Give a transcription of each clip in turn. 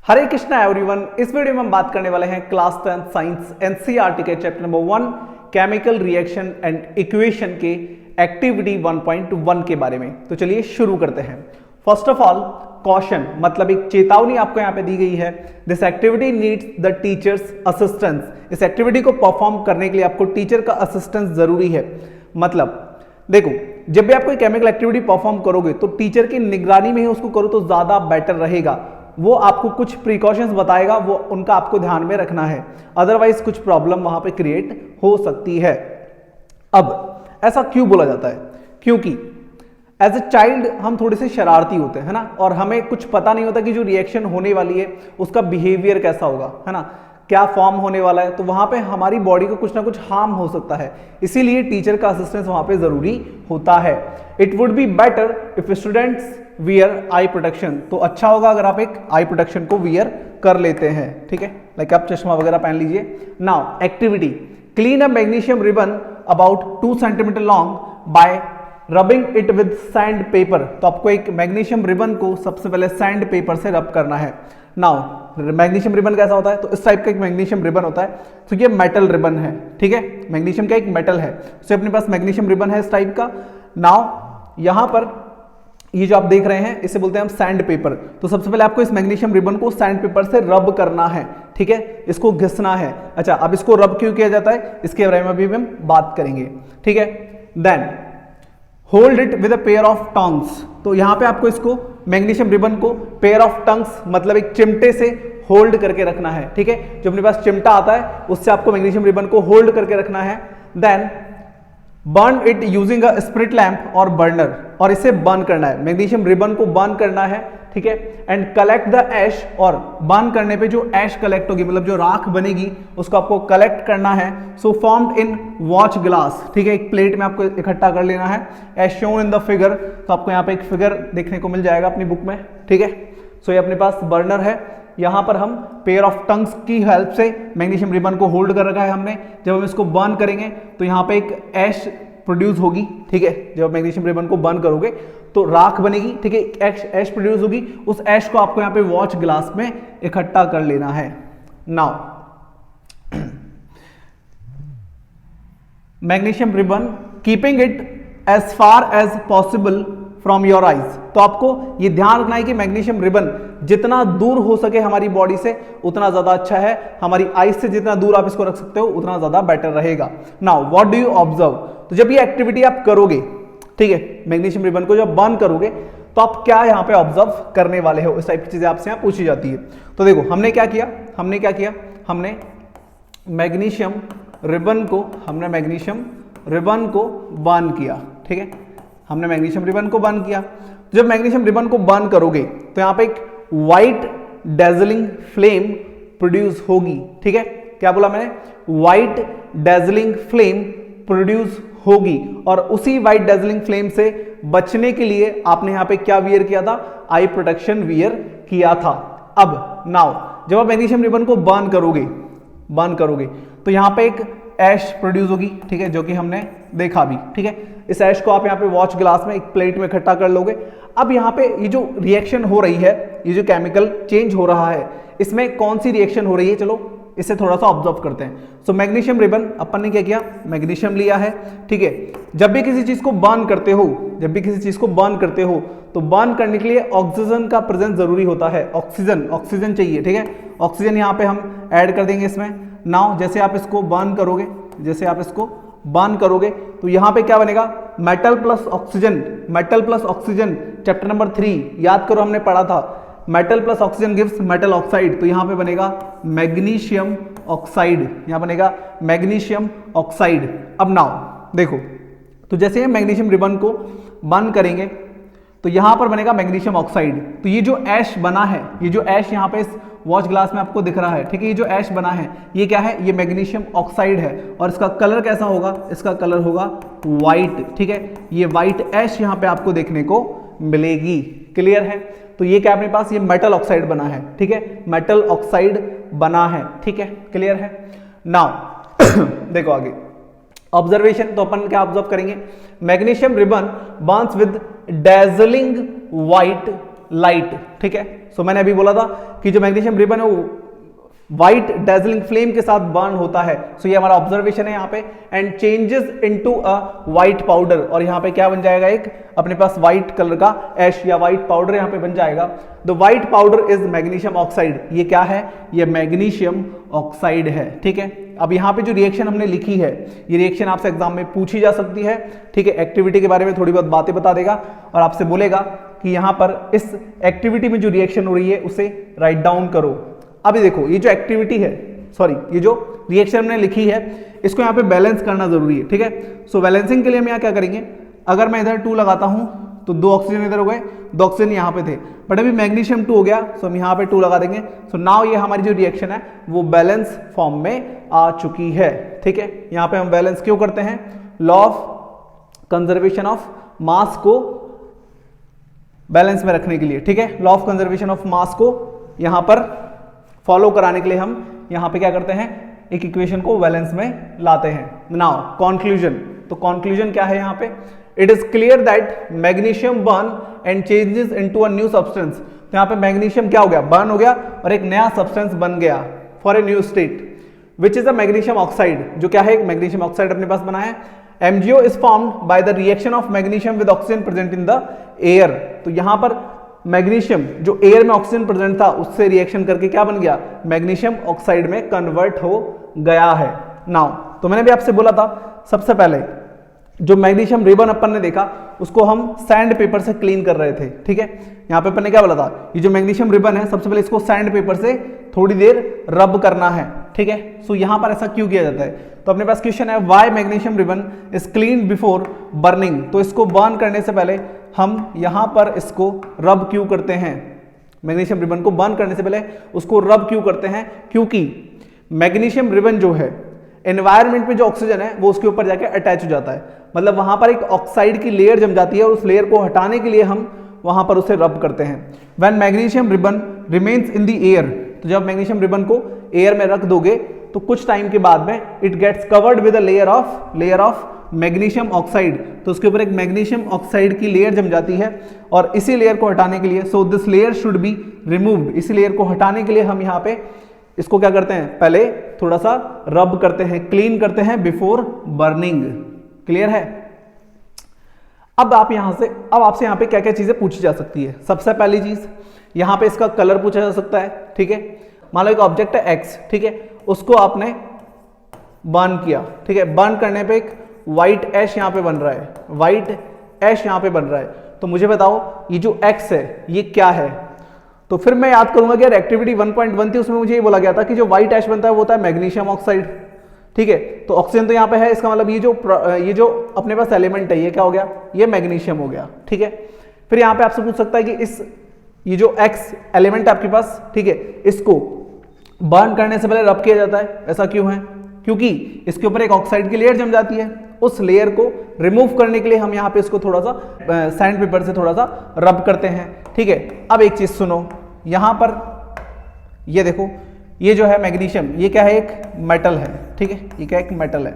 हरे Krishna everyone. इस video में हम बात करने वाले हैं क्लास 10 साइंस एनसीईआरटी के chapter number 1 chemical reaction and equation के एक्टिविटी 1.1 के बारे में। तो चलिए शुरू करते हैं। फर्स्ट ऑफ ऑल कॉशन मतलब एक चेतावनी आपको यहाँ पे दी गई है। This activity needs the teachers assistance. इस एक्टिविटी को परफॉर्म करने के लिए आपको टीचर का असिस्टेंस जरूरी है। मतलब देखो, जब भी आप कोई केमिकल एक्टिविटी परफॉर्म करोगे तो टीचर की निगरानी में ही उसको करो तो ज्यादा बेटर रहेगा। वो आपको कुछ प्रिकॉशंस बताएगा, वो उनका आपको ध्यान में रखना है, अदरवाइज कुछ प्रॉब्लम वहां पे क्रिएट हो सकती है। अब ऐसा क्यों बोला जाता है? क्योंकि एज ए चाइल्ड हम थोड़े से शरारती होते हैं, है ना, और हमें कुछ पता नहीं होता कि जो रिएक्शन होने वाली है उसका बिहेवियर कैसा होगा, है ना, क्या फॉर्म होने वाला है। तो वहां पे हमारी बॉडी को कुछ ना कुछ हार्म हो सकता है, इसीलिए टीचर का असिस्टेंस वहां पे जरूरी होता है। It would be better if students wear I protection. तो अच्छा होगा अगर आप एक आई प्रोटेक्शन को वियर कर लेते हैं, ठीक है, लाइक आप चश्मा वगैरह पहन लीजिए। Now activity, clean a magnesium ribbon about 2 centimetre long bye rubbing it with sand paper. तो आपको एक मैग्नीशियम रिबन को सबसे पहले सैंड पेपर से रब करना है। नाउ मैग्नीशियम रिबन कैसा होता है? तो इस टाइप का एक मैग्नीशियम रिबन होता है। तो ये मेटल रिबन है, ठीक है, मैग्नीशियम का एक मेटल है। तो अपने पास मैग्नीशियम रिबन है इस टाइप का। नाउ यहां पर ये जो आप देख रहे हैं इसे बोलते हैं हम सैंड पेपर। तो सबसे पहले आपको इस मैग्नीशियम रिबन को सैंड पेपर से रब करना है, ठीक है, इसको घिसना है। अच्छा, अब इसको रब क्यों किया जाता है इसके बारे में भी हम बात करेंगे, ठीक है। Then hold it with a pair of tongs. तो यहां पे आपको इसको मैग्नीशियम रिबन को पेयर ऑफ टंग्स मतलब एक चिमटे से होल्ड करके रखना है, ठीक है। जो अपने पास चिमटा आता है उससे आपको मैग्नीशियम रिबन को होल्ड करके रखना है। Then burn it using a spirit lamp और बर्नर, और इसे बर्न करना है, मैग्नीशियम रिबन को बर्न करना है, ठीक है। एंड कलेक्ट द ऐश, और बर्न करने पे जो ऐश कलेक्ट होगी मतलब जो राख बनेगी उसको आपको कलेक्ट करना है। So formed in watch glass, ठीक है, एक प्लेट में आपको इकट्ठा कर लेना है as shown in the figure. तो आपको यहाँ पे एक फिगर देखने को मिल जाएगा अपनी बुक में, ठीक है। सो ये अपने पास बर्नर है, यहां पर हम पेयर ऑफ टंग्स की हेल्प से मैग्नीशियम रिबन को होल्ड कर रखा है हमने। जब हम इसको बर्न करेंगे तो यहाँ पे एक ऐश प्रोड्यूस होगी, ठीक है। जब मैग्नीशियम रिबन को बर्न करोगे तो राख बनेगी, ठीक है, ऐश प्रोड्यूस होगी। उस ऐश को आपको यहाँ पे वॉच ग्लास में इकट्ठा कर लेना है। Now magnesium ribbon keeping it as far as possible from your eyes. तो आपको ये ध्यान रखना है कि मैग्नीशियम रिबन जितना दूर हो सके हमारी बॉडी से उतना ज्यादा अच्छा है। हमारी आइज से जितना दूर आप इसको रख सकते हो उतना ज्यादा बेटर रहेगा। Now what do you observe? तो जब ये एक्टिविटी आप करोगे, ठीक है, मैग्नीशियम रिबन को जब बर्न करोगे तो आप क्या यहाँ पे ऑब्जर्व करने वाले हो? इस टाइप की चीजें आपसे यहाँ पूछी जाती है। तो देखो हमने क्या किया, हमने मैग्नीशियम रिबन को बर्न किया, ठीक है, हमने मैग्नीशियम रिबन को बर्न किया। जब मैग्नीशियम रिबन को बर्न करोगे तो यहां पे एक व्हाइट डेजलिंग फ्लेम प्रोड्यूस होगी, ठीक है। क्या बोला मैंने? व्हाइट डेजलिंग फ्लेम प्रोड्यूस होगी, और उसी व्हाइट डेजलिंग फ्लेम से बचने के लिए आपने यहां पे क्या वियर किया था? आई प्रोटेक्शन वियर किया था। अब नाउ जब आप मैग्नीशियम रिबन को बर्न करोगे तो यहां पे एक ऐश प्रोड्यूस होगी, ठीक है, जो कि हमने देखा भी, ठीक है। इस ऐश को आप यहाँ पे वॉच ग्लास में एक प्लेट में इकट्ठा कर लोगे। अब यहाँ पे ये जो रिएक्शन हो रही है, ये जो केमिकल चेंज हो रहा है, इसमें कौन सी रिएक्शन हो रही है, चलो इसे थोड़ा सा ऑब्जर्व करते हैं। सो मैग्नीशियम रिबन अपन ने क्या किया? मैग्नीशियम लिया है, ठीक है। जब भी किसी चीज को बर्न करते हो तो बर्न करने के लिए ऑक्सीजन का प्रेजेंस जरूरी होता है। ऑक्सीजन चाहिए, ठीक है। ऑक्सीजन यहाँ पे हम ऐड कर देंगे इसमें। नाउ जैसे आप इसको बर्न करोगे तो यहां पे क्या बनेगा? Metal plus oxygen, chapter number 3 याद करो, हमने पढ़ा था metal plus oxygen gives metal oxide. तो यहां पे बनेगा मैग्नीशियम ऑक्साइड। अब नाउ देखो, तो जैसे हम मैग्नीशियम रिबन को बर्न करेंगे तो यहां पर बनेगा मैग्नीशियम ऑक्साइड। तो ये जो ऐश बना है, ये जो ऐश यहां पे इस वॉच ग्लास में आपको दिख रहा है, ठीक है, ये जो ऐश बना है ये क्या है? ये मैग्नीशियम ऑक्साइड है, और इसका कलर कैसा होगा? इसका कलर होगा व्हाइट, ठीक है। ये व्हाइट ऐश यहां पे आपको देखने को मिलेगी, क्लियर है। तो ये क्या अपने पास? ये मेटल ऑक्साइड बना है, ठीक है, मेटल ऑक्साइड बना है, ठीक है, क्लियर है। नाउ देखो आगे ऑब्जर्वेशन, तो अपन क्या ऑब्जर्व करेंगे? Magnesium ribbon Burns with dazzling white light, ठीक है। सो मैंने अभी बोला था कि जो मैग्नीशियम रिबन है वो व्हाइट डेजलिंग फ्लेम के साथ बर्न होता है। सो ये हमारा ऑब्जर्वेशन है यहाँ पे, and changes into a white powder, और यहाँ पे क्या बन जाएगा, एक अपने पास व्हाइट कलर का ऐश या व्हाइट पाउडर यहाँ पे बन जाएगा। The white powder is magnesium oxide. ये क्या है, ये मैग्नीशियम ऑक्साइड है, ठीक है। अब यहाँ पे जो रिएक्शन हमने लिखी है, ये रिएक्शन आपसे एग्जाम में पूछी जा सकती है, ठीक है। एक्टिविटी के बारे में थोड़ी बहुत बातें बता देगा और आपसे बोलेगा कि यहाँ पर इस एक्टिविटी में जो रिएक्शन हो रही है उसे राइट डाउन करो। अभी देखो, ये जो एक्टिविटी है, सॉरी, ये जो रिएक्शन हमने लिखी है इसको यहाँ पे बैलेंस करना जरूरी है, ठीक है। सो बैलेंसिंग के लिए हम यहाँ क्या करेंगे, अगर मैं इधर 2 लगाता हूं तो 2 ऑक्सीजन इधर हो गए, 2 ऑक्सीजन यहाँ पे थे, बट अभी मैग्नीशियम 2 हो गया, सो हम यहाँ पे 2 लगा देंगे। सो नाउ ये हमारी जो रिएक्शन है वो बैलेंस फॉर्म में आ चुकी है, ठीक है। यहाँ पे हम बैलेंस क्यों करते हैं, law of conservation of mass को बैलेंस में रखने के लिए, ठीक है। Law of conservation of mass को यहाँ पर फॉलो कराने के लिए हम यहाँ पे क्या करते हैं, एक इक्वेशन को बैलेंस में लाते हैं। नाउ कंक्लूजन, तो कंक्लूजन क्या है यहाँ पे, it is clear that magnesium burn and changes into a new substance. तो यहाँ पे मैग्नीशियम क्या हो गया, बर्न हो गया और एक नया सब्सटेंस बन गया for a new state which is a magnesium oxide. जो क्या है, एक मैग्नीशियम ऑक्साइड अपने पास बना है। MgO is formed by the reaction of magnesium with oxygen present in the air. तो यहाँ पर मैग्नीशियम जो एयर में ऑक्सीजन प्रेजेंट था उससे रिएक्शन करके क्या बन गया, मैग्नीशियम ऑक्साइड में कन्वर्ट हो गया है। नाउ तो मैंने भी आपसे बोला था सबसे पहले जो मैग्नीशियम रिबन अपन ने देखा उसको हम सैंड पेपर से क्लीन कर रहे थे, ठीक है। यहाँ पे अपन ने क्या बोला था, ये जो मैग्नीशियम रिबन है सबसे पहले इसको सैंड पेपर से थोड़ी देर रब करना है, ठीक है। सो यहाँ पर ऐसा क्यों किया जाता है, तो अपने पास क्वेश्चन है why magnesium ribbon is clean before burning. तो इसको बर्न करने से पहले हम यहाँ पर इसको रब क्यों करते हैं, मैग्नीशियम रिबन को बर्न करने से पहले उसको रब क्यों करते हैं, क्योंकि मैग्नीशियम रिबन जो है एनवायरनमेंट में जो ऑक्सीजन है वो उसके ऊपर जाके अटैच हो जाता है, मतलब वहां पर एक ऑक्साइड की लेयर जम जाती है और उस लेयर को हटाने के लिए हम वहां पर उसे रब करते हैं। When magnesium ribbon remains in the air, तो जब मैग्नीशियम रिबन को एयर में रख दोगे तो कुछ टाइम के बाद में it gets covered with a layer of magnesium oxide. तो उसके ऊपर एक मैग्नीशियम ऑक्साइड की लेयर जम जाती है और इसी लेयर को हटाने के लिए, so this layer should be removed, इसी लेयर को हटाने के लिए हम यहाँ पे इसको क्या करते हैं, पहले थोड़ा सा रब करते हैं, क्लीन करते हैं बिफोर बर्निंग। क्लियर है। अब आपसे यहाँ पे क्या क्या चीजें पूछी जा सकती है। सबसे पहली चीज यहाँ पे इसका कलर पूछा जा सकता है, ठीक है। मान लो एक ऑब्जेक्ट है एक्स, ठीक है, उसको आपने बर्न किया, ठीक है। बर्न करने पे एक व्हाइट ऐश यहाँ पे बन रहा है, व्हाइट ऐश यहाँ पे बन रहा है। तो मुझे बताओ ये जो एक्स है ये क्या है, तो फिर मैं याद करूंगा कि यार एक्टिविटी 1.1 थी, उसमें मुझे ये बोला गया था कि जो व्हाइट ऐश बनता है वो होता है मैग्नीशियम ऑक्साइड, ठीक है। तो ऑक्सीजन तो यहाँ पे है, इसका मतलब ये जो अपने पास एलिमेंट है ये क्या हो गया, ये मैग्नीशियम हो गया, ठीक है। फिर यहाँ पे आपसे पूछ सकता है कि ये जो एक्स एलिमेंट है आपके पास, ठीक है, इसको बर्न करने से पहले रब किया जाता है, ऐसा क्यों है, क्योंकि इसके ऊपर एक ऑक्साइड की लेयर जम जाती है, उस लेयर को रिमूव करने के लिए हम यहाँ पे इसको थोड़ा सा सैंड पेपर से थोड़ा सा रब करते हैं, ठीक है। अब एक चीज सुनो, यहाँ पर ये देखो, ये जो है मैग्नीशियम, ये क्या है, एक मेटल है, ठीक है, ये क्या एक मेटल है।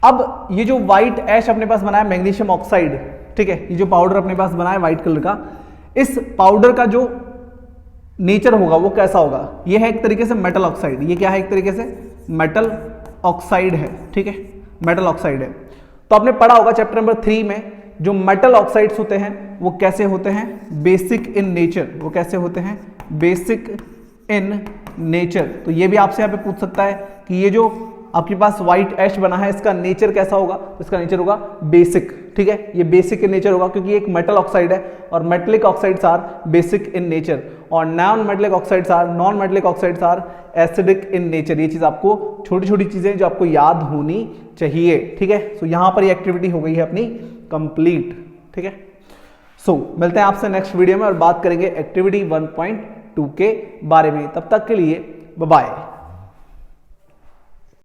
अब ये जो व्हाइट ऐश अपने पास बना है मैग्नीशियम ऑक्साइड, ठीक है, ये जो पाउडर अपने पास बना है व्हाइट कलर का, इस पाउडर का जो नेचर होगा वो कैसा होगा, ये है एक तरीके से मेटल ऑक्साइड, ये क्या है, एक तरीके से मेटल ऑक्साइड है, ठीक है, मेटल ऑक्साइड है। तो आपने पढ़ा होगा चैप्टर नंबर 3 में, जो मेटल ऑक्साइड्स होते हैं वो कैसे होते हैं, बेसिक इन नेचर, वो कैसे होते हैं, बेसिक इन नेचर। तो ये भी आपसे यहाँ पे पूछ सकता है कि ये जो आपके पास व्हाइट ऐश बना है इसका नेचर कैसा होगा, तो इसका नेचर होगा बेसिक, ठीक है, ये बेसिक इन नेचर होगा क्योंकि एक मेटल ऑक्साइड है और metallic oxides are basic in nature और non metallic oxides are acidic in nature. ये चीज आपको छोटी छोटी चीजें जो आपको याद होनी चाहिए, ठीक है। सो यहाँ पर ये एक्टिविटी हो गई है अपनी कंप्लीट, ठीक है। सो मिलते हैं आपसे नेक्स्ट वीडियो में और बात करेंगे एक्टिविटी 1.2 के बारे में। तब तक के लिए बाय बाय।